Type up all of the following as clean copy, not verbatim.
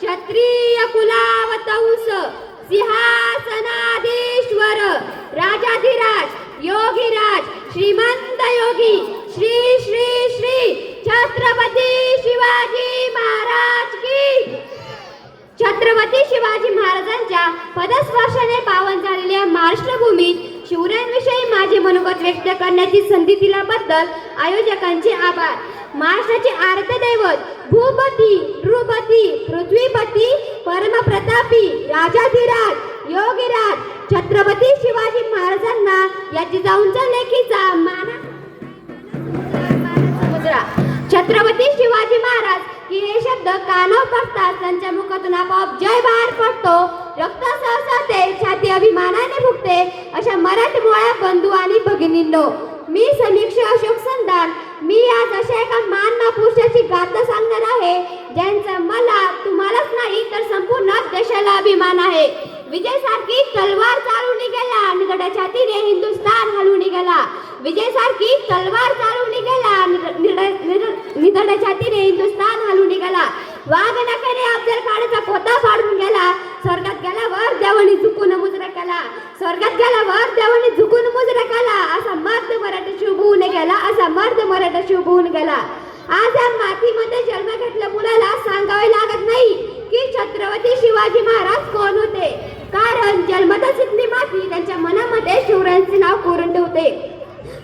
क्षत्रिय कुलावतंस सिंहासनाधीश्वर राजाधिराज योगीराज श्रीमंत योगी श्री श्री श्री छत्रपती शिवाजी महाराज की। छत्रपती शिवाजी महाराजांच्या पदस्पर्शाने पावन झालेल्या महाराष्ट्र भूमीत शिवरायांविषयी माझे मनोगत व्यक्त करण्याची संधी दिल्याबद्दल आयोजकांचे आभार। महाराष्ट्राचे आराध्य दैवत भूपती नृपती पृथ्वीपती परमप्रतापी राजाधिराज योगीराज छत्रपती शिवाजी महाराजांना या जिजाऊंच्या लेखीचा मुजरा। छत्रपती शिवाजी महाराज की हे शब्द कानावर पडतात त्यांच्या मुखातून आपोआप जय बाहेर पडतो। रक्त सहसाते छाती अभिमानाने फुगते। अशा मराठी मुळा बंधू आणि भगिनींनो, मी समीक्षा अशोक संधान मी आज अशा एका मान महापुरुषाची गाथा सांगणार आहे ज्यांचा मला तुम्हालाच नाही तर संपूर्ण देशाला अभिमान आहे। विजय सारखी तलवार चालून निघाला निधड्या छातीने हिंदुस्थान हलून निघाला। विजय सारखी तलवार चालून निघाला निधड्या छातीने हिंदुस्थान हलून निघाला। वाघ नखाने अफजल खानाचा पोता फाडून गेला। स्वर्गात गेल्यावर देवानी झुकून मुजरा केला। स्वर्गात गेल्यावर देवानी झुकून मुजरा केला। असा मर्द मराठा शुभ होऊन गेला। असा मर्द मराठा शुभ होऊन गेला। आज या मातीमध्ये जन्म घेतल्या मुलाला सांगावे लागत नाही की छत्रपती शिवाजी महाराज कोण होते, कारण जन्मतच इथली माती त्यांच्या मनामध्ये शिवरायांचे नाव कोरून ठेवते।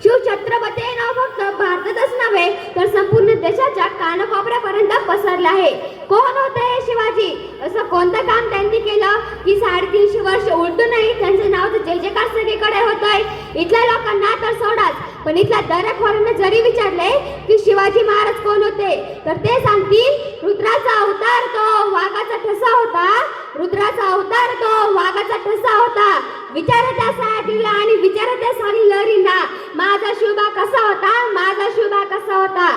शिव छत्रपती हे नाव फक्त भारतातच नव्हे तर संपूर्ण देशाच्या कानाकोपऱ्यापर्यंत पसरले आहे। कोण होते हे शिवाजी? असं कोणतं काम त्यांनी केलं की 350 वर्ष उलटूनही त्यांचं नाव तर जय जयकार सगळीकडे होतंय। इथल्या लोकांना तर सोडाच, पण इथल्या दरेखोरांना जरी विचारले की शिवाजी महाराज कोण होते तर ते सांगतील रुद्राचा अवतार तो वाघाचा ठसा होता। रुद्राचा अवतार तो वाघाचा ठसा होता। विचार त्या साडीला आणि विचार त्या साडी लहरीला माझा शिवबा कसा होता, माझा शिवबा कसा होता।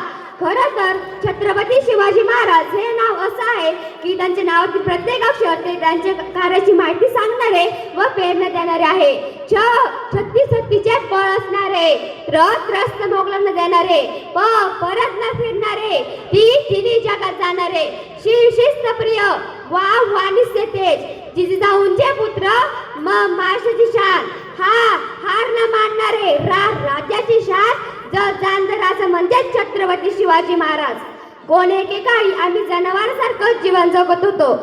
खरं तर छत्रपती शिवाजी महाराज हे नाव असं आहे की त्यांच्या नावातील प्रत्येक अक्षर ते त्यांच्या कार्याची माहिती सांगणारे व प्रेरणा देणारे आहे। छत्तीस हत्तीचे बळ असणारे, त्रस्त मोगलांना देणारे, परत न फिरणारे, तिन्ही जगात जाणारे, शिस्त प्रिय वाणिज्य तेज जिजाऊंचे पुत्र महाराष्ट्राची शान, हार न मानणारे राज्याची शान जाणणारा म्हणजे छत्रपती शिवाजी महाराज। कोण एकेकाळी आम्ही जनावरांसारखं जीवन जगत होतो।